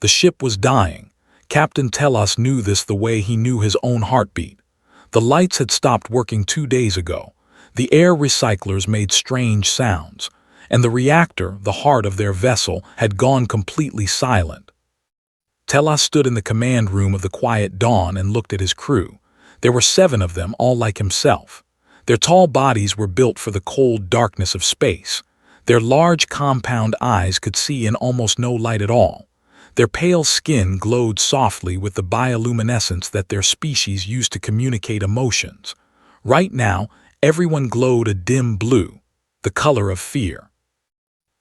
The ship was dying. Captain Telos knew this the way he knew his own heartbeat. The lights had stopped working 2 days ago. The air recyclers made strange sounds, and the reactor, the heart of their vessel, had gone completely silent. Telos stood in the command room of the Quiet Dawn and looked at his crew. There were 7 of them, all like himself. Their tall bodies were built for the cold darkness of space. Their large compound eyes could see in almost no light at all. Their pale skin glowed softly with the bioluminescence that their species used to communicate emotions. Right now, everyone glowed a dim blue, the color of fear.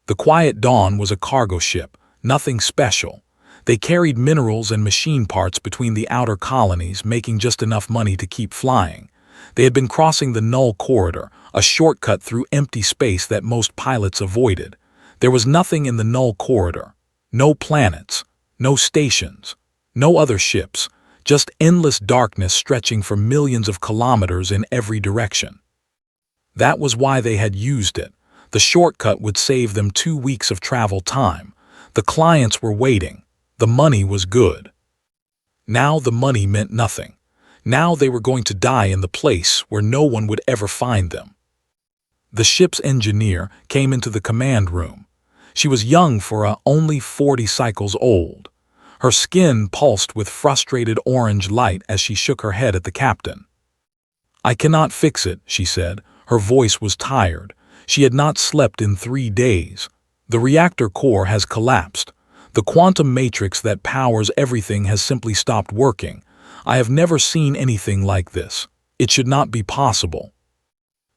The Quiet Dawn was a cargo ship, nothing special. They carried minerals and machine parts between the outer colonies, making just enough money to keep flying. They had been crossing the Null Corridor, a shortcut through empty space that most pilots avoided. There was nothing in the Null Corridor. No planets, no stations, no other ships, just endless darkness stretching for millions of kilometers in every direction. That was why they had used it. The shortcut would save them 2 weeks of travel time. The clients were waiting. The money was good. Now the money meant nothing. Now they were going to die in the place where no one would ever find them. The ship's engineer came into the command room. She was young for only 40 cycles old. Her skin pulsed with frustrated orange light as she shook her head at the captain. "I cannot fix it," she said. Her voice was tired. She had not slept in 3 days. "The reactor core has collapsed. The quantum matrix that powers everything has simply stopped working. I have never seen anything like this. It should not be possible."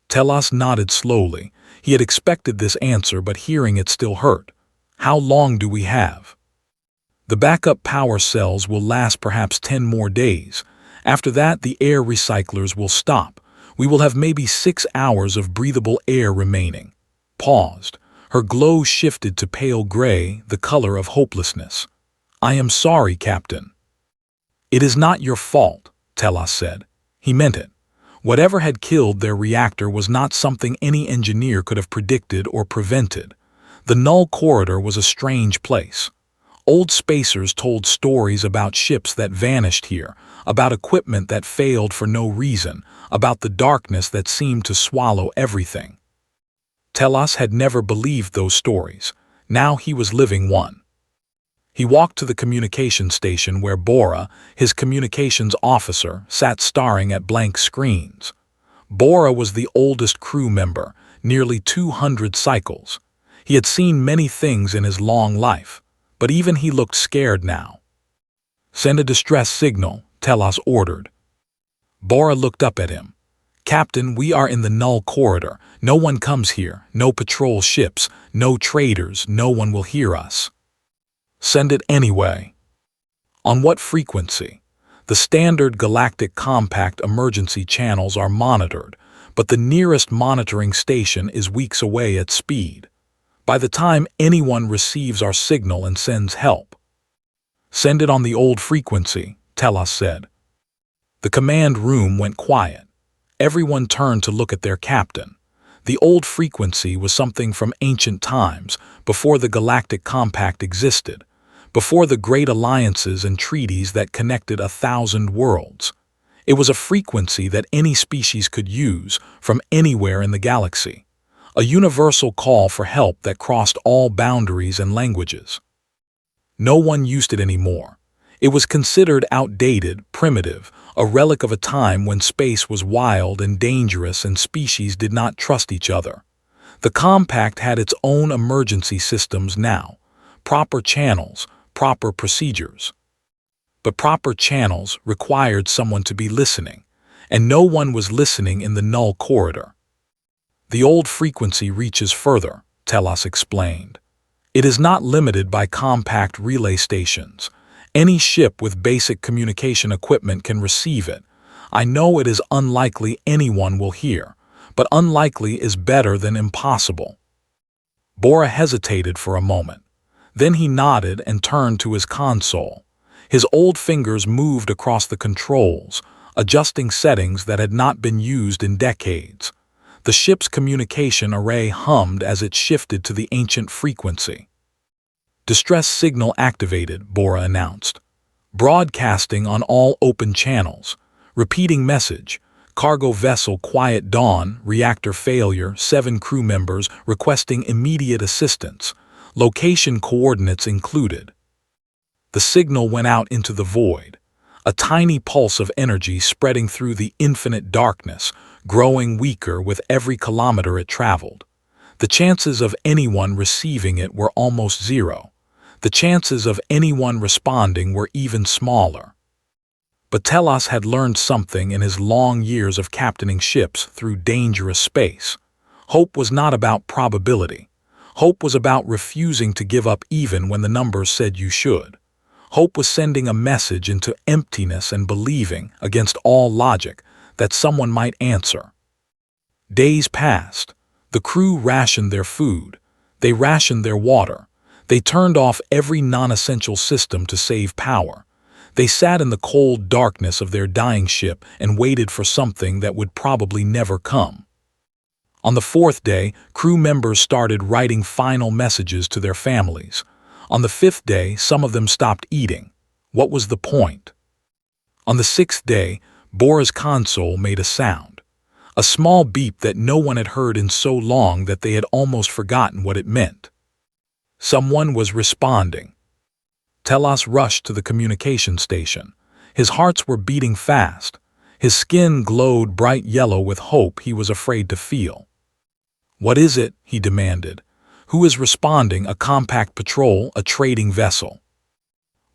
Telos nodded slowly. He had expected this answer, but hearing it still hurt. "How long do we have?" "The backup power cells will last perhaps 10 more days. After that, the air recyclers will stop. We will have maybe 6 hours of breathable air remaining." Paused. Her glow shifted to pale gray, the color of hopelessness. "I am sorry, Captain." "It is not your fault," Telos said. He meant it. Whatever had killed their reactor was not something any engineer could have predicted or prevented. The Null Corridor was a strange place. Old spacers told stories about ships that vanished here, about equipment that failed for no reason, about the darkness that seemed to swallow everything. Telos had never believed those stories. Now he was living one. He walked to the communication station where Bora, his communications officer, sat staring at blank screens. Bora was the oldest crew member, nearly 200 cycles. He had seen many things in his long life, but even he looked scared now. "Send a distress signal," Telos ordered. Bora looked up at him. "Captain, we are in the Null Corridor. No one comes here, no patrol ships, no traders, no one will hear us." "Send it anyway." "On what frequency?" "The standard galactic compact emergency channels are monitored, but the nearest monitoring station is weeks away at speed. By the time anyone receives our signal and sends help." "Send it on the old frequency," Telos said. The command room went quiet. Everyone turned to look at their captain. The old frequency was something from ancient times, before the galactic compact existed, before the great alliances and treaties that connected 1,000 worlds. It was a frequency that any species could use from anywhere in the galaxy, a universal call for help that crossed all boundaries and languages. No one used it anymore. It was considered outdated, primitive, a relic of a time when space was wild and dangerous and species did not trust each other. The compact had its own emergency systems now, proper channels, proper procedures. But proper channels required someone to be listening, and no one was listening in the Null Corridor. "The old frequency reaches further," Telos explained. "It is not limited by compact relay stations. Any ship with basic communication equipment can receive it. I know it is unlikely anyone will hear, but unlikely is better than impossible." Bora hesitated for a moment. Then he nodded and turned to his console. His old fingers moved across the controls, adjusting settings that had not been used in decades. The ship's communication array hummed as it shifted to the ancient frequency. Distress signal activated, Bora announced. Broadcasting on all open channels. Repeating message. Cargo vessel quiet dawn, reactor failure, 7 crew members requesting immediate assistance. Location coordinates included. The signal went out into the void. A tiny pulse of energy spreading through the infinite darkness, growing weaker with every kilometer it traveled. The chances of anyone receiving it were almost zero. The chances of anyone responding were even smaller. But Telos had learned something in his long years of captaining ships through dangerous space. Hope was not about probability. Hope was about refusing to give up even when the numbers said you should. Hope was sending a message into emptiness and believing, against all logic, that someone might answer. Days passed. The crew rationed their food. They rationed their water. They turned off every non-essential system to save power. They sat in the cold darkness of their dying ship and waited for something that would probably never come. On the 4th day, crew members started writing final messages to their families. On the 5th day, some of them stopped eating. What was the point? On the 6th day, Bora's console made a sound. A small beep that no one had heard in so long that they had almost forgotten what it meant. Someone was responding. Telos rushed to the communication station. His hearts were beating fast. His skin glowed bright yellow with hope he was afraid to feel. "What is it?" he demanded. "Who is responding? A compact patrol, a trading vessel?"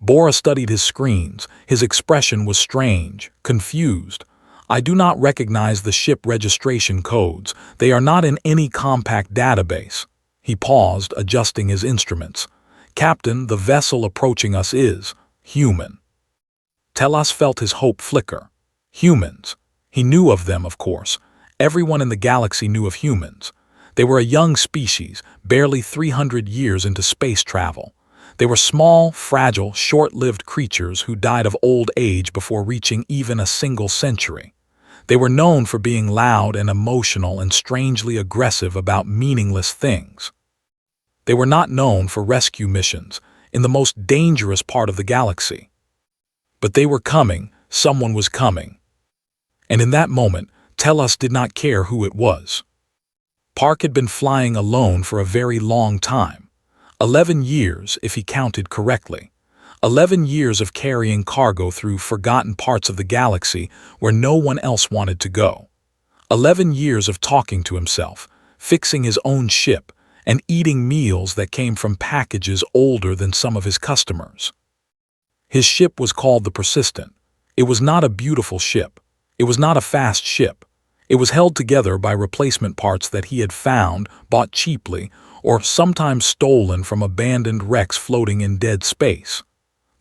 Bora studied his screens. His expression was strange, confused. "I do not recognize the ship registration codes. They are not in any compact database." He paused, adjusting his instruments. "Captain, the vessel approaching us is human." Telos felt his hope flicker. Humans. He knew of them, of course. Everyone in the galaxy knew of humans. They were a young species, barely 300 years into space travel. They were small, fragile, short-lived creatures who died of old age before reaching even a single century. They were known for being loud and emotional and strangely aggressive about meaningless things. They were not known for rescue missions in the most dangerous part of the galaxy. But they were coming, someone was coming. And in that moment, Telos did not care who it was. Park had been flying alone for a very long time. 11 years, if he counted correctly. 11 years of carrying cargo through forgotten parts of the galaxy where no one else wanted to go. 11 years of talking to himself, fixing his own ship, and eating meals that came from packages older than some of his customers. His ship was called the Persistent. It was not a beautiful ship. It was not a fast ship. It was held together by replacement parts that he had found, bought cheaply, or sometimes stolen from abandoned wrecks floating in dead space.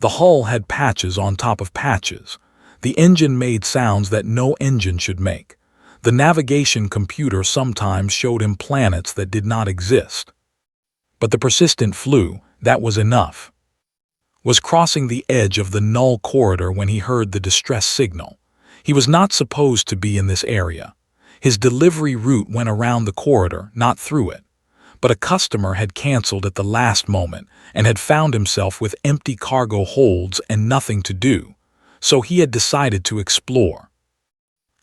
The hull had patches on top of patches. The engine made sounds that no engine should make. The navigation computer sometimes showed him planets that did not exist. But the Persistent flew, that was enough. Was crossing the edge of the null corridor when he heard the distress signal. He was not supposed to be in this area. His delivery route went around the corridor, not through it. But a customer had canceled at the last moment and had found himself with empty cargo holds and nothing to do, so he had decided to explore.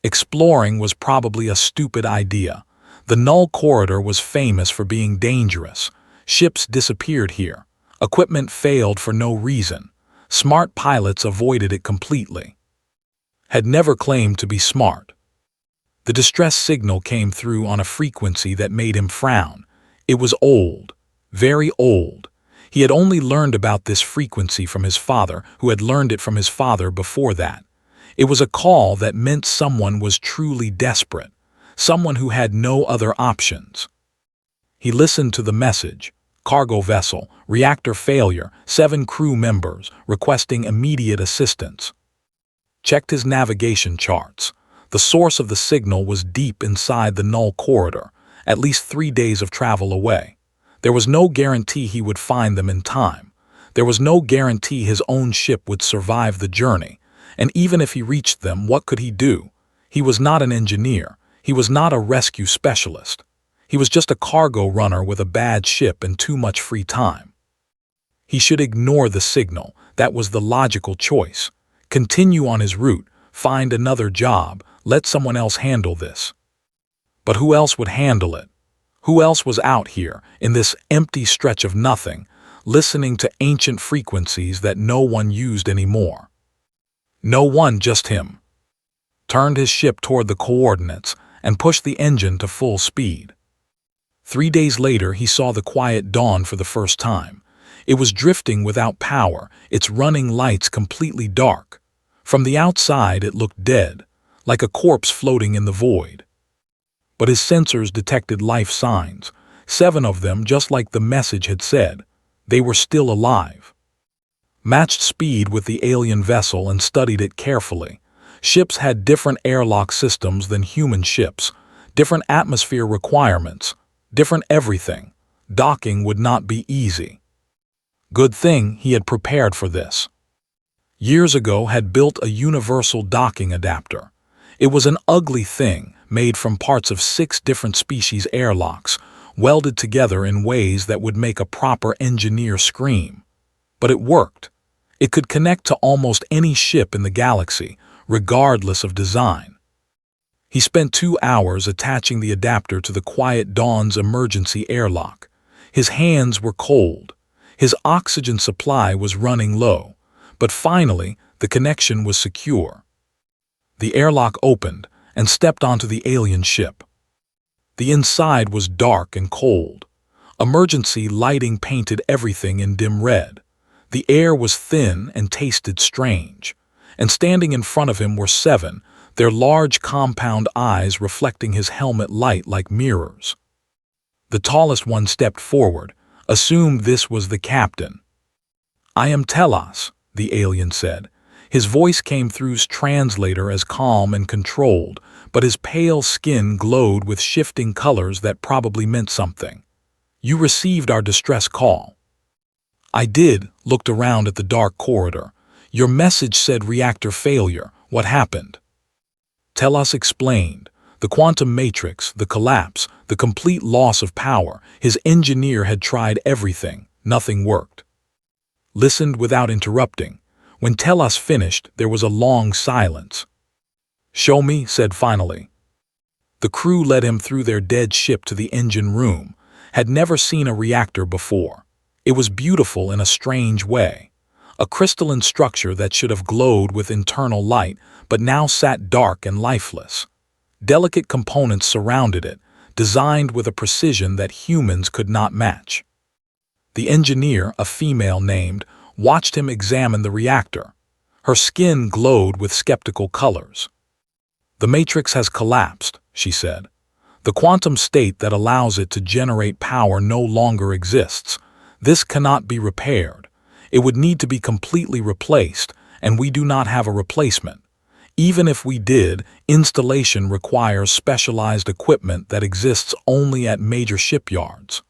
Exploring was probably a stupid idea. The null corridor was famous for being dangerous. Ships disappeared here. Equipment failed for no reason. Smart pilots avoided it completely. Had never claimed to be smart. The distress signal came through on a frequency that made him frown. It was old, very old. He had only learned about this frequency from his father, who had learned it from his father before that. It was a call that meant someone was truly desperate, someone who had no other options. He listened to the message. Cargo vessel, reactor failure, 7 crew members, requesting immediate assistance. Checked his navigation charts. The source of the signal was deep inside the null corridor, at least 3 days of travel away. There was no guarantee he would find them in time. There was no guarantee his own ship would survive the journey. And even if he reached them, what could he do? He was not an engineer. He was not a rescue specialist. He was just a cargo runner with a bad ship and too much free time. He should ignore the signal. That was the logical choice. Continue on his route, find another job, let someone else handle this. But who else would handle it? Who else was out here, in this empty stretch of nothing, listening to ancient frequencies that no one used anymore? No one, just him. Turned his ship toward the coordinates and pushed the engine to full speed. 3 days later, he saw the quiet dawn for the first time. It was drifting without power, its running lights completely dark. From the outside, it looked dead, like a corpse floating in the void. But his sensors detected life signs, 7 of them, just like the message had said. They were still alive. Matched speed with the alien vessel and studied it carefully. Ships had different airlock systems than human ships, different atmosphere requirements, different everything. Docking would not be easy. Good thing he had prepared for this. Years ago had built a universal docking adapter. It was an ugly thing, made from parts of 6 different species airlocks, welded together in ways that would make a proper engineer scream. But it worked. It could connect to almost any ship in the galaxy, regardless of design. He spent 2 hours attaching the adapter to the Quiet Dawn's emergency airlock. His hands were cold. His oxygen supply was running low, but finally the connection was secure. The airlock opened and stepped onto the alien ship. The inside was dark and cold. Emergency lighting painted everything in dim red. The air was thin and tasted strange. And standing in front of him were 7, their large compound eyes reflecting his helmet light like mirrors. The tallest one stepped forward, assumed this was the captain. "I am Telos," the alien said. His voice came through's translator as calm and controlled, but his pale skin glowed with shifting colors that probably meant something. "You received our distress call." "I did," looked around at the dark corridor. "Your message said reactor failure. What happened?" Telos explained. The quantum matrix, the collapse, the complete loss of power. His engineer had tried everything. Nothing worked. Listened without interrupting. When Telos finished, there was a long silence. "Show me," said finally. The crew led him through their dead ship to the engine room. Had never seen a reactor before. It was beautiful in a strange way. A crystalline structure that should have glowed with internal light, but now sat dark and lifeless. Delicate components surrounded it, designed with a precision that humans could not match. The engineer, a female named, watched him examine the reactor. Her skin glowed with skeptical colors. "The matrix has collapsed," she said. "The quantum state that allows it to generate power no longer exists. This cannot be repaired. It would need to be completely replaced, and we do not have a replacement. Even if we did, installation requires specialized equipment that exists only at major shipyards."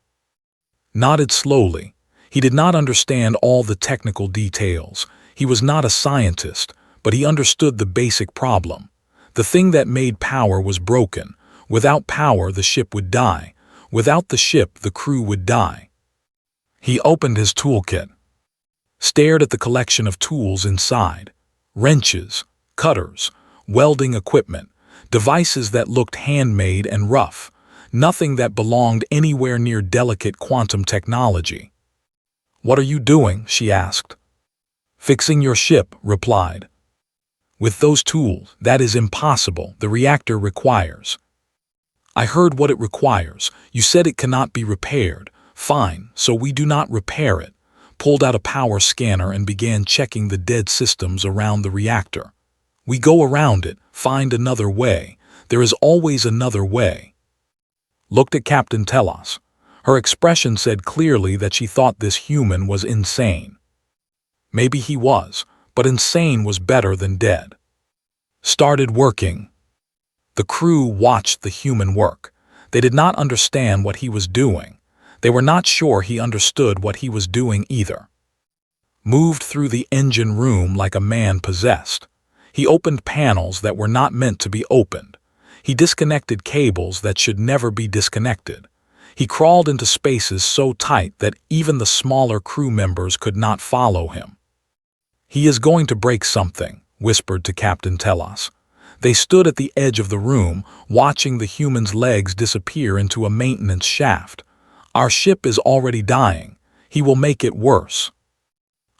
Nodded slowly. He did not understand all the technical details. He was not a scientist, but he understood the basic problem. The thing that made power was broken. Without power, the ship would die. Without the ship, the crew would die. He opened his toolkit, stared at the collection of tools inside. Wrenches, cutters, welding equipment, devices that looked handmade and rough. Nothing that belonged anywhere near delicate quantum technology. "What are you doing?" she asked. "Fixing your ship," replied. "With those tools, that is impossible. The reactor requires." "I heard what it requires. You said it cannot be repaired. Fine, so we do not repair it." Pulled out a power scanner and began checking the dead systems around the reactor. "We go around it, find another way. There is always another way." Looked at Captain Telos. Her expression said clearly that she thought this human was insane. Maybe he was, but insane was better than dead. Started working. The crew watched the human work. They did not understand what he was doing. They were not sure he understood what he was doing either. Moved through the engine room like a man possessed. He opened panels that were not meant to be opened. He disconnected cables that should never be disconnected. He crawled into spaces so tight that even the smaller crew members could not follow him. "He is going to break something," whispered to Captain Telos. They stood at the edge of the room, watching the human's legs disappear into a maintenance shaft. "Our ship is already dying. He will make it worse."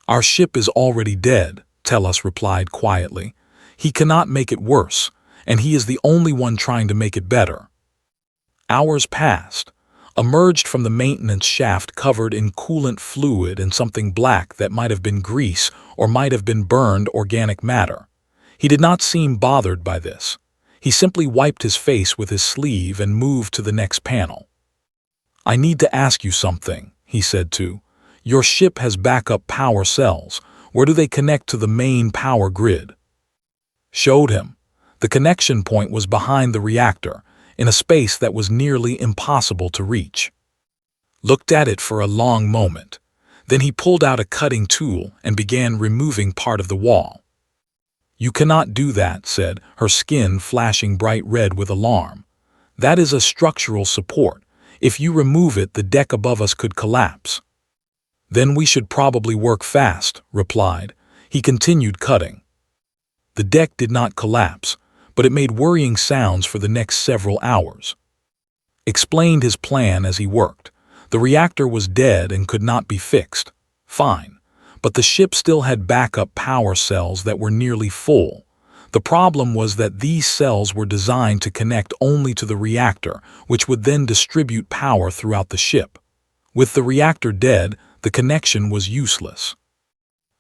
"Our ship is already dead," Telos replied quietly. "He cannot make it worse, and he is the only one trying to make it better." Hours passed. Emerged from the maintenance shaft covered in coolant fluid and something black that might have been grease or might have been burned organic matter. He did not seem bothered by this. He simply wiped his face with his sleeve and moved to the next panel. "I need to ask you something," he said to. "Your ship has backup power cells. Where do they connect to the main power grid?" Showed him. The connection point was behind the reactor, in a space that was nearly impossible to reach. Looked at it for a long moment. Then he pulled out a cutting tool and began removing part of the wall. "You cannot do that," said, her skin flashing bright red with alarm. "That is a structural support. If you remove it, the deck above us could collapse." "Then we should probably work fast," replied. He continued cutting. The deck did not collapse, but it made worrying sounds for the next several hours. Explained his plan as he worked. The reactor was dead and could not be fixed. Fine. But the ship still had backup power cells that were nearly full. The problem was that these cells were designed to connect only to the reactor, which would then distribute power throughout the ship. With the reactor dead, the connection was useless.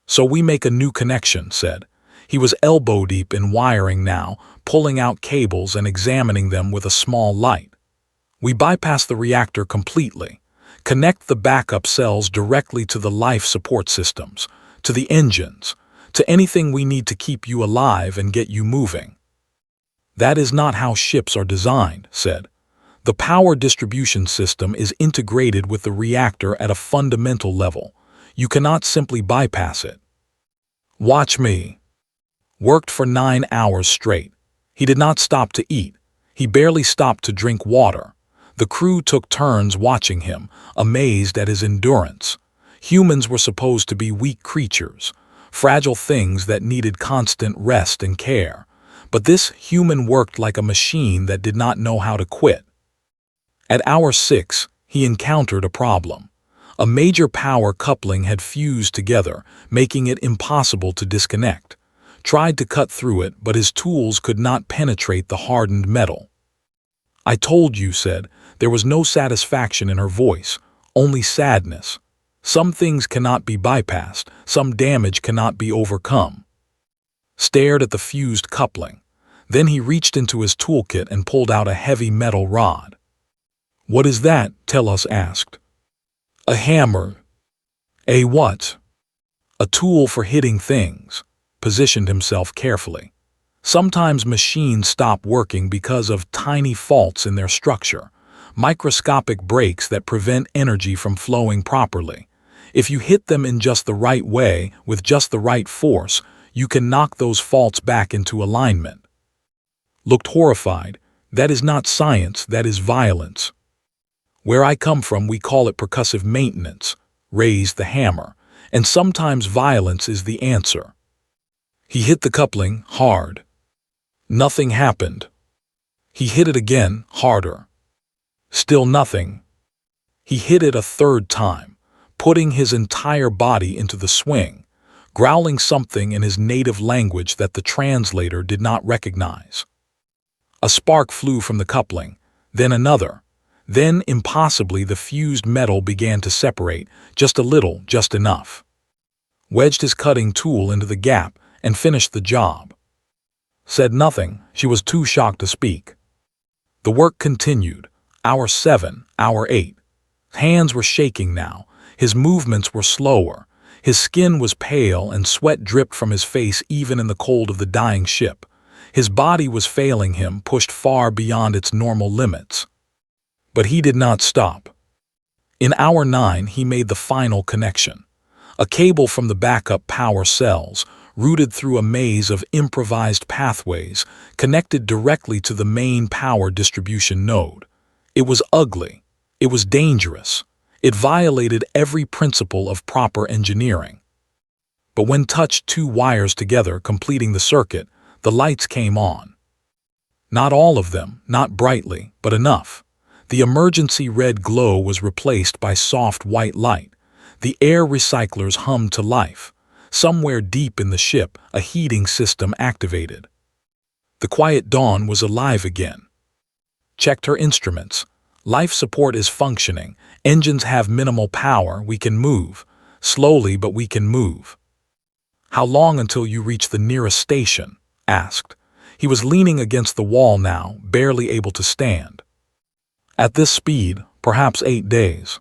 "So we make a new connection," said. He was elbow-deep in wiring now, pulling out cables and examining them with a small light. "We bypass the reactor completely. Connect the backup cells directly to the life support systems, to the engines, to anything we need to keep you alive and get you moving." "That is not how ships are designed," said. "The power distribution system is integrated with the reactor at a fundamental level. You cannot simply bypass it." "Watch me." Worked for 9 hours straight. He did not stop to eat. He barely stopped to drink water. The crew took turns watching him, amazed at his endurance. Humans were supposed to be weak creatures, fragile things that needed constant rest and care. But this human worked like a machine that did not know how to quit. At hour 6, he encountered a problem. A major power coupling had fused together, making it impossible to disconnect. Tried to cut through it, but his tools could not penetrate the hardened metal. "I told you," said. There was no satisfaction in her voice, only sadness. "Some things cannot be bypassed, some damage cannot be overcome." Stared at the fused coupling. Then he reached into his toolkit and pulled out a heavy metal rod. "What is that?" Telos asked. "A hammer." "A what?" "A tool for hitting things." Positioned himself carefully. Sometimes machines stop working because of tiny faults in their structure, microscopic breaks that prevent energy from flowing properly. If you hit them in just the right way, with just the right force, you can knock those faults back into alignment. Looked horrified. "That is not science, that is violence." "Where I come from, we call it percussive maintenance." Raised the hammer. "And sometimes violence is the answer." He hit the coupling hard. Nothing happened. He hit it again, harder. Still nothing. He hit it a third time, putting his entire body into the swing, growling something in his native language that the translator did not recognize. A spark flew from the coupling, then another. Then, impossibly, the fused metal began to separate, just a little, just enough. Wedged his cutting tool into the gap and finished the job. Said nothing, she was too shocked to speak. The work continued. Hour 7, hour 8. Hands were shaking now. His movements were slower. His skin was pale and sweat dripped from his face even in the cold of the dying ship. His body was failing him, pushed far beyond its normal limits. But he did not stop. In hour 9, he made the final connection. A cable from the backup power cells, routed through a maze of improvised pathways, connected directly to the main power distribution node. It was ugly. It was dangerous. It violated every principle of proper engineering. But when touched two wires together completing the circuit, the lights came on. Not all of them, not brightly, but enough. The emergency red glow was replaced by soft white light. The air recyclers hummed to life. Somewhere deep in the ship, a heating system activated. The quiet dawn was alive again. Checked her instruments. Life support is functioning. Engines have minimal power. We can move. Slowly, but we can move. How long until you reach the nearest station? Asked. He was leaning against the wall now, barely able to stand. At this speed, perhaps 8 days.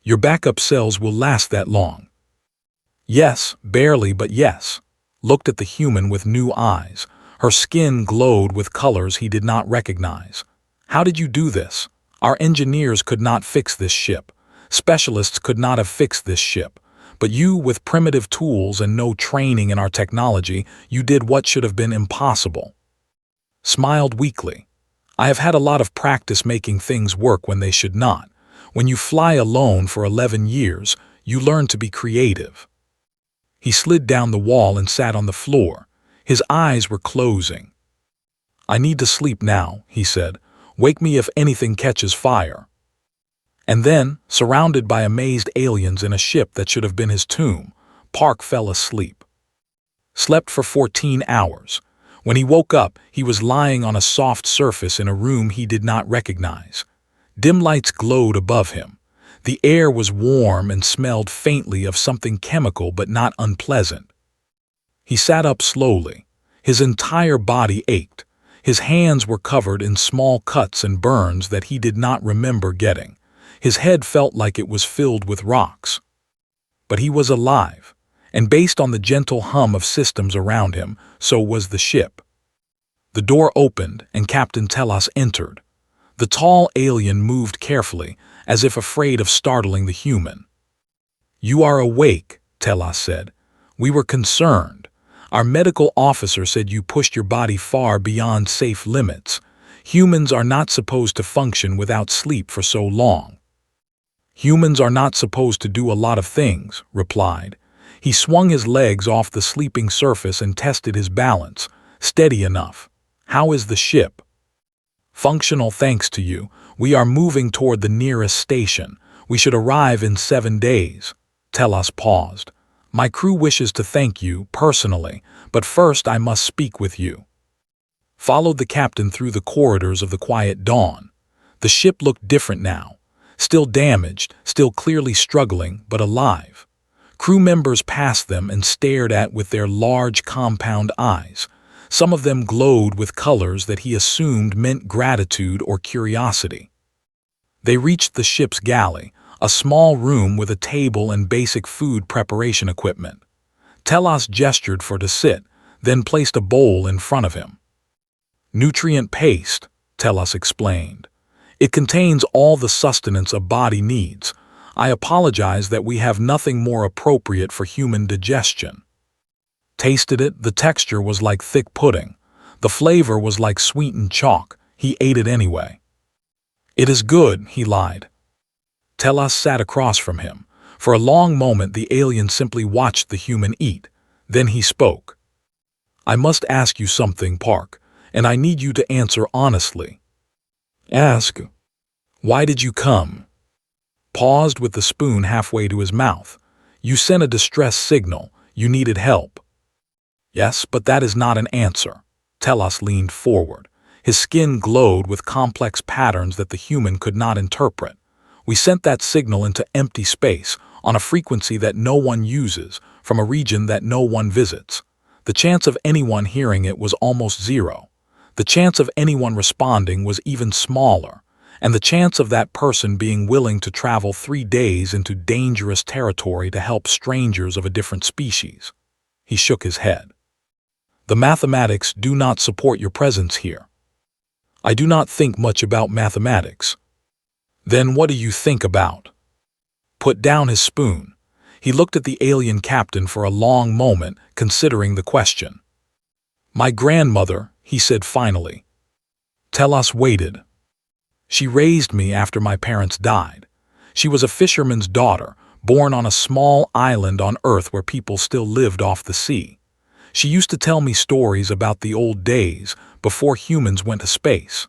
Your backup cells will last that long. Yes, barely, but yes. Looked at the human with new eyes. Her skin glowed with colors he did not recognize. How did you do this? Our engineers could not fix this ship. Specialists could not have fixed this ship. But you, with primitive tools and no training in our technology, you did what should have been impossible. Smiled weakly. I have had a lot of practice making things work when they should not. When you fly alone for 11 years, you learn to be creative. He slid down the wall and sat on the floor. His eyes were closing. I need to sleep now, he said. Wake me if anything catches fire. And then, surrounded by amazed aliens in a ship that should have been his tomb, Park fell asleep. Slept for 14 hours. When he woke up, he was lying on a soft surface in a room he did not recognize. Dim lights glowed above him. The air was warm and smelled faintly of something chemical but not unpleasant. He sat up slowly. His entire body ached. His hands were covered in small cuts and burns that he did not remember getting. His head felt like it was filled with rocks. But he was alive, and based on the gentle hum of systems around him, so was the ship. The door opened, and Captain Telos entered. The tall alien moved carefully, as if afraid of startling the human. "You are awake," Telos said. "We were concerned. Our medical officer said you pushed your body far beyond safe limits. Humans are not supposed to function without sleep for so long." "Humans are not supposed to do a lot of things," replied. He swung his legs off the sleeping surface and tested his balance. Steady enough. "How is the ship?" "Functional, thanks to you. We are moving toward the nearest station. We should arrive in 7 days. Telos paused. "My crew wishes to thank you, personally, but first I must speak with you." Followed the captain through the corridors of the quiet dawn. The ship looked different now. Still damaged, still clearly struggling, but alive. Crew members passed them and stared at with their large compound eyes. Some of them glowed with colors that he assumed meant gratitude or curiosity. They reached the ship's galley, a small room with a table and basic food preparation equipment. Telos gestured for to sit, then placed a bowl in front of him. "Nutrient paste," Telos explained. "It contains all the sustenance a body needs. I apologize that we have nothing more appropriate for human digestion." Tasted it, the texture was like thick pudding. The flavor was like sweetened chalk. He ate it anyway. "It is good," he lied. Telos sat across from him. For a long moment the alien simply watched the human eat. Then he spoke. "I must ask you something, Park, and I need you to answer honestly." "Ask." "Why did you come?" Paused with the spoon halfway to his mouth. "You sent a distress signal. You needed help." "Yes, but that is not an answer." Telos leaned forward. His skin glowed with complex patterns that the human could not interpret. "We sent that signal into empty space, on a frequency that no one uses, from a region that no one visits. The chance of anyone hearing it was almost zero. The chance of anyone responding was even smaller, and the chance of that person being willing to travel 3 days into dangerous territory to help strangers of a different species." He shook his head. "The mathematics do not support your presence here." "I do not think much about mathematics." "Then what do you think about?" Put down his spoon. He looked at the alien captain for a long moment, considering the question. "My grandmother," he said finally. Telos waited. She raised me after my parents died. She was a fisherman's daughter, born on a small island on Earth where people still lived off the sea. She used to tell me stories about the old days before humans went to space.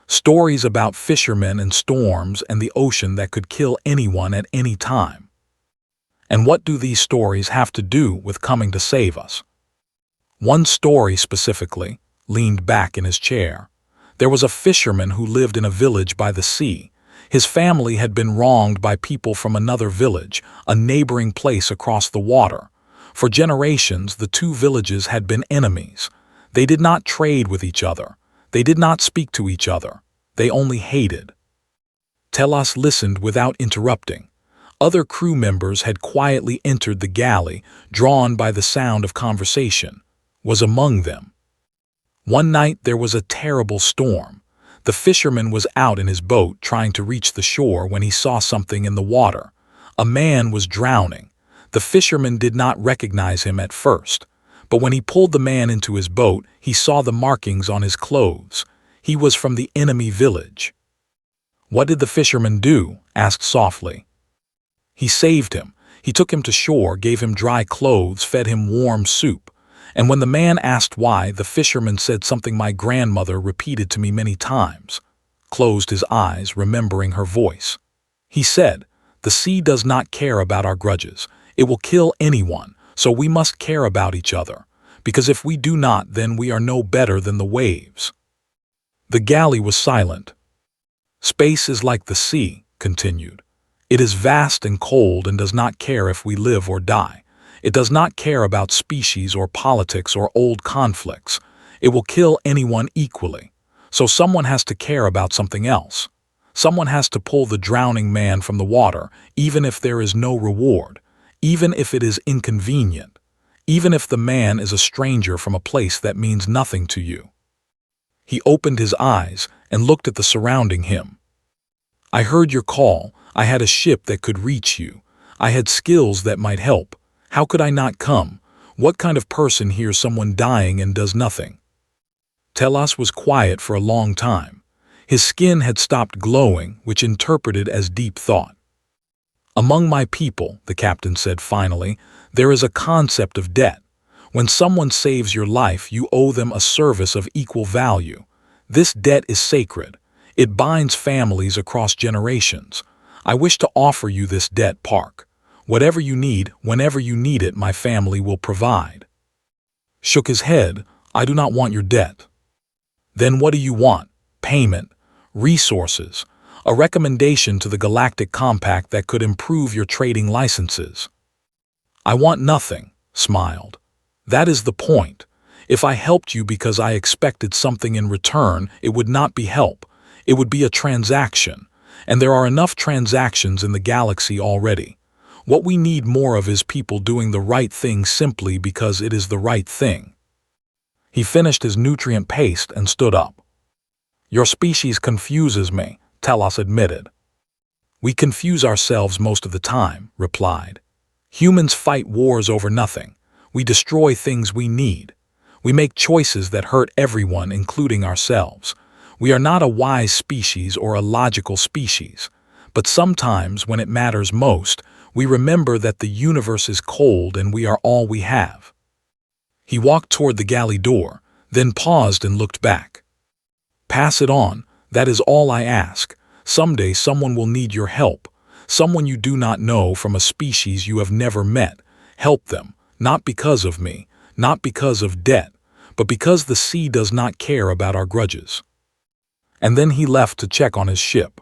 Stories about fishermen and storms and the ocean that could kill anyone at any time. And what do these stories have to do with coming to save us? One story specifically leaned back in his chair. There was a fisherman who lived in a village by the sea. His family had been wronged by people from another village, a neighboring place across the water. For generations, the two villages had been enemies. They did not trade with each other. They did not speak to each other. They only hated. Telas listened without interrupting. Other crew members had quietly entered the galley, drawn by the sound of conversation. Was among them. One night there was a terrible storm. The fisherman was out in his boat trying to reach the shore when he saw something in the water. A man was drowning. The fisherman did not recognize him at first, but when he pulled the man into his boat, he saw the markings on his clothes. He was from the enemy village. "What did the fisherman do?" asked softly. "He saved him. He took him to shore, gave him dry clothes, fed him warm soup. And when the man asked why, the fisherman said something my grandmother repeated to me many times." Closed his eyes, remembering her voice. He said, "The sea does not care about our grudges. It will kill anyone, so we must care about each other. Because if we do not, then we are no better than the waves." The galley was silent. "Space is like the sea," continued. "It is vast and cold and does not care if we live or die. It does not care about species or politics or old conflicts. It will kill anyone equally. So someone has to care about something else. Someone has to pull the drowning man from the water, even if there is no reward, even if it is inconvenient, even if the man is a stranger from a place that means nothing to you." He opened his eyes and looked at the surrounding him. "I heard your call. I had a ship that could reach you. I had skills that might help. How could I not come? What kind of person hears someone dying and does nothing?" Telas was quiet for a long time. His skin had stopped glowing, which interpreted as deep thought. "Among my people," the captain said finally, "there is a concept of debt. When someone saves your life, you owe them a service of equal value. This debt is sacred. It binds families across generations. I wish to offer you this debt, Park. Whatever you need, whenever you need it, my family will provide." Shook his head. "I do not want your debt." "Then what do you want? Payment, resources, a recommendation to the Galactic Compact that could improve your trading licenses." "I want nothing," smiled. "That is the point. If I helped you because I expected something in return, it would not be help. It would be a transaction. And there are enough transactions in the galaxy already. What we need more of is people doing the right thing simply because it is the right thing." He finished his nutrient paste and stood up. "Your species confuses me," Telas admitted. "We confuse ourselves most of the time," replied. "Humans fight wars over nothing. We destroy things we need. We make choices that hurt everyone, including ourselves. We are not a wise species or a logical species. But sometimes, when it matters most, we remember that the universe is cold and we are all we have." He walked toward the galley door, then paused and looked back. "Pass it on. That is all I ask. Someday someone will need your help. Someone you do not know from a species you have never met. Help them, not because of me, not because of debt, but because the sea does not care about our grudges." And then he left to check on his ship.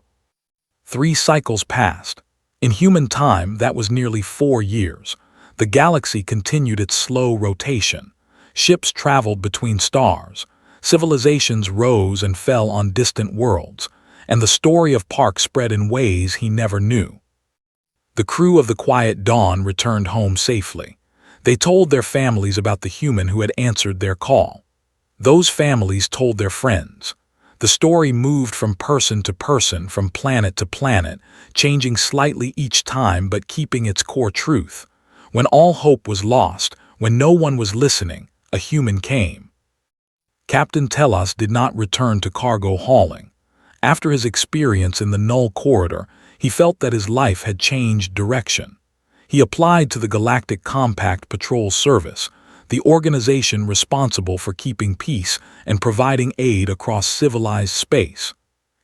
3 cycles passed. In human time, that was nearly 4 years. The galaxy continued its slow rotation. Ships traveled between stars. Civilizations rose and fell on distant worlds. And the story of Park spread in ways he never knew. The crew of the Quiet Dawn returned home safely. They told their families about the human who had answered their call. Those families told their friends. The story moved from person to person, from planet to planet, changing slightly each time but keeping its core truth. When all hope was lost, when no one was listening, a human came. Captain Telas did not return to cargo hauling. After his experience in the Null Corridor, he felt that his life had changed direction. He applied to the Galactic Compact Patrol Service, the organization responsible for keeping peace and providing aid across civilized space.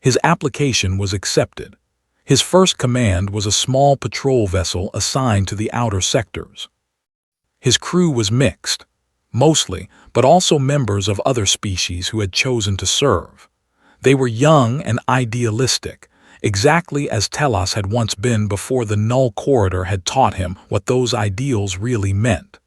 His application was accepted. His first command was a small patrol vessel assigned to the outer sectors. His crew was mixed, mostly, but also members of other species who had chosen to serve. They were young and idealistic, exactly as Telos had once been before the Null Corridor had taught him what those ideals really meant.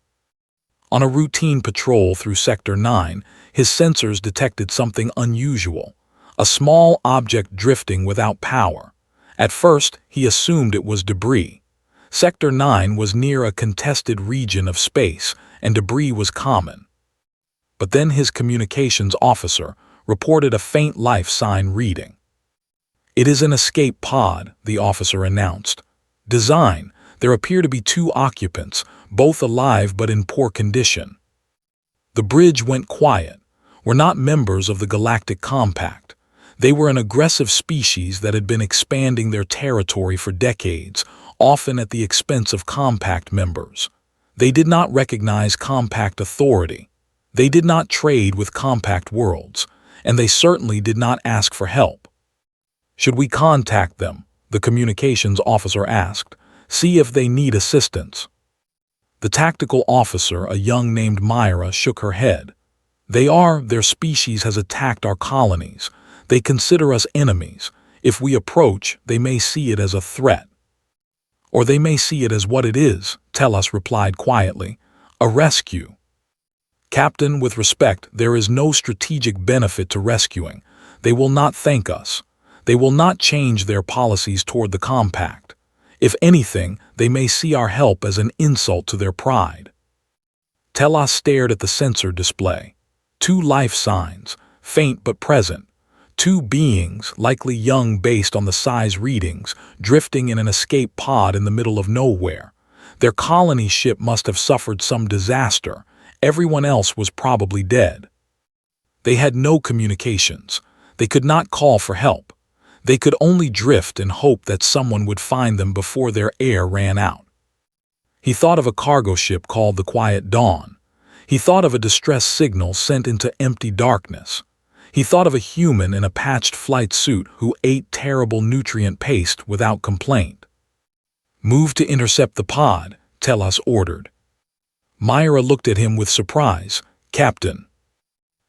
On a routine patrol through Sector 9, his sensors detected something unusual, a small object drifting without power. At first, he assumed it was debris. Sector 9 was near a contested region of space, and debris was common. But then his communications officer reported a faint life sign reading. "It is an escape pod," the officer announced. "Design: there appear to be 2 occupants, both alive but in poor condition." The bridge went quiet. Were not members of the Galactic Compact. They were an aggressive species that had been expanding their territory for decades, often at the expense of Compact members. They did not recognize Compact authority. They did not trade with Compact worlds, and they certainly did not ask for help. "Should we contact them?" the communications officer asked. "See if they need assistance." The tactical officer, a young named Myra, shook her head. Their species has attacked our colonies. They consider us enemies. If we approach, they may see it as a threat. Or they may see it as what it is, Telos replied quietly, a rescue. "Captain, with respect, there is no strategic benefit to rescuing. They will not thank us. They will not change their policies toward the Compact. If anything, they may see our help as an insult to their pride." Telos stared at the sensor display. 2 life signs, faint but present. 2 beings, likely young based on the size readings, drifting in an escape pod in the middle of nowhere. Their colony ship must have suffered some disaster. Everyone else was probably dead. They had no communications. They could not call for help. They could only drift and hope that someone would find them before their air ran out. He thought of a cargo ship called the Quiet Dawn. He thought of a distress signal sent into empty darkness. He thought of a human in a patched flight suit who ate terrible nutrient paste without complaint. "Move to intercept the pod," Telos ordered. Myra looked at him with surprise. "Captain,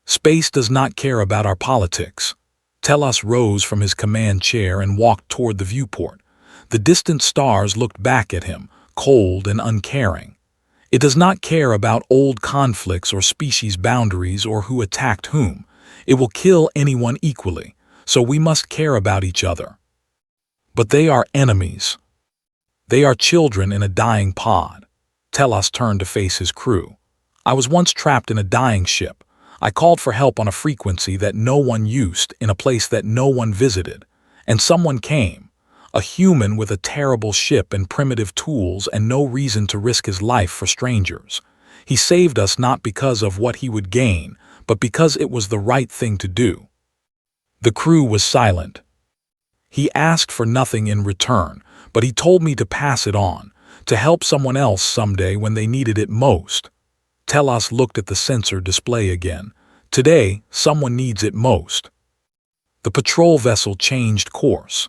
space does not care about our politics." Telos rose from his command chair and walked toward the viewport. The distant stars looked back at him, cold and uncaring. It does not care about old conflicts or species boundaries or who attacked whom. It will kill anyone equally, so we must care about each other. But they are enemies. They are children in a dying pod. Telos turned to face his crew. "I was once trapped in a dying ship. I called for help on a frequency that no one used, in a place that no one visited. And someone came. A human with a terrible ship and primitive tools and no reason to risk his life for strangers. He saved us not because of what he would gain, but because it was the right thing to do." The crew was silent. "He asked for nothing in return, but he told me to pass it on, to help someone else someday when they needed it most." Telos looked at the sensor display again. "Today, someone needs it most." The patrol vessel changed course.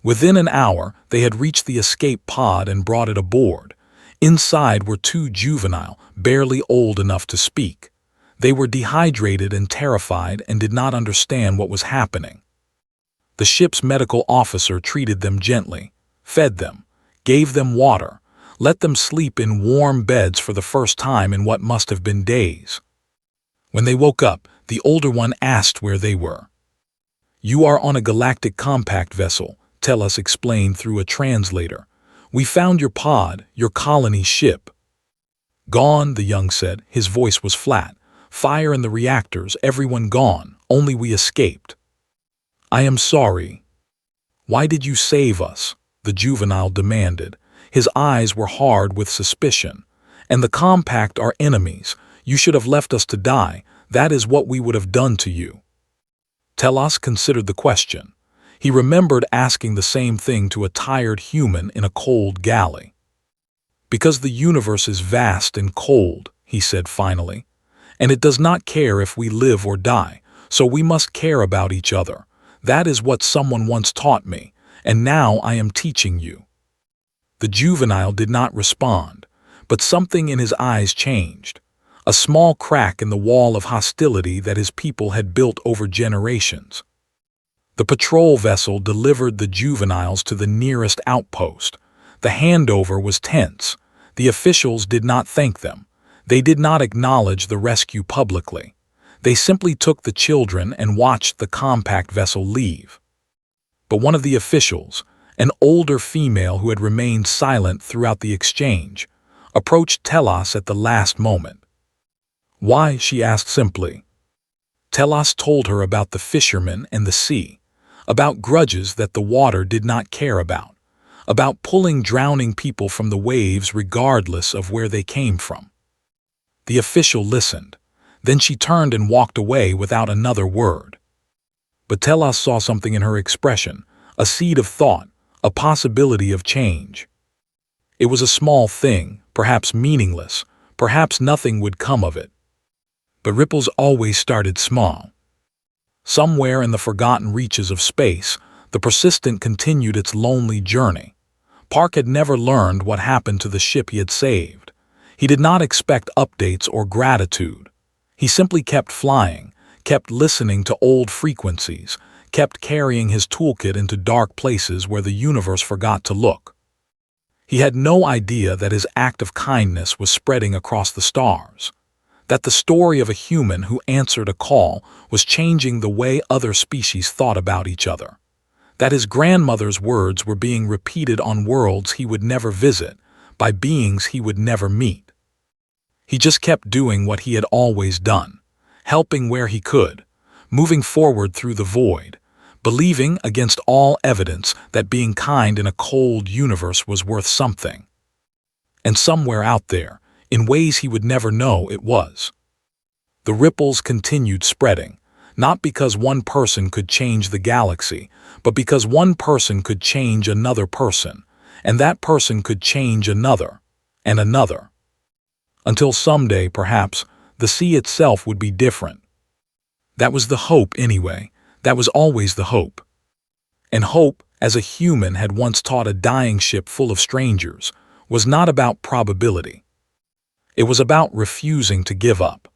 Within an hour, they had reached the escape pod and brought it aboard. Inside were 2 juvenile, barely old enough to speak. They were dehydrated and terrified and did not understand what was happening. The ship's medical officer treated them gently, fed them, gave them water, let them sleep in warm beds for the first time in what must have been days. When they woke up, the older one asked where they were. "You are on a Galactic Compact vessel," Telos explained through a translator. "We found your pod, your colony ship." "Gone," the young said. His voice was flat. "Fire in the reactors, everyone gone, only we escaped." "I am sorry." "Why did you save us?" the juvenile demanded. His eyes were hard with suspicion. "And the Compact are enemies. You should have left us to die. That is what we would have done to you." Telos considered the question. He remembered asking the same thing to a tired human in a cold galley. "Because the universe is vast and cold," he said finally, "and it does not care if we live or die, so we must care about each other. That is what someone once taught me, and now I am teaching you." The juvenile did not respond, but something in his eyes changed. A small crack in the wall of hostility that his people had built over generations. The patrol vessel delivered the juveniles to the nearest outpost. The handover was tense. The officials did not thank them. They did not acknowledge the rescue publicly. They simply took the children and watched the compact vessel leave. But one of the officials, an older female who had remained silent throughout the exchange, approached Telos at the last moment. "Why?" she asked simply. Telos told her about the fishermen and the sea, about grudges that the water did not care about pulling drowning people from the waves regardless of where they came from. The official listened. Then she turned and walked away without another word. But Telos saw something in her expression, a seed of thought, a possibility of change. It was a small thing, perhaps meaningless, perhaps nothing would come of it. But ripples always started small. Somewhere in the forgotten reaches of space, the Persistent continued its lonely journey. Park had never learned what happened to the ship he had saved. He did not expect updates or gratitude. He simply kept flying, kept listening to old frequencies, kept carrying his toolkit into dark places where the universe forgot to look. He had no idea that his act of kindness was spreading across the stars, that the story of a human who answered a call was changing the way other species thought about each other, that his grandmother's words were being repeated on worlds he would never visit, by beings he would never meet. He just kept doing what he had always done, helping where he could, moving forward through the void, believing against all evidence that being kind in a cold universe was worth something. And somewhere out there, in ways he would never know, it was. The ripples continued spreading, not because one person could change the galaxy, but because one person could change another person, and that person could change another, and another. Until someday, perhaps, the sea itself would be different. That was the hope anyway. That was always the hope. And hope, as a human had once taught a dying ship full of strangers, was not about probability. It was about refusing to give up.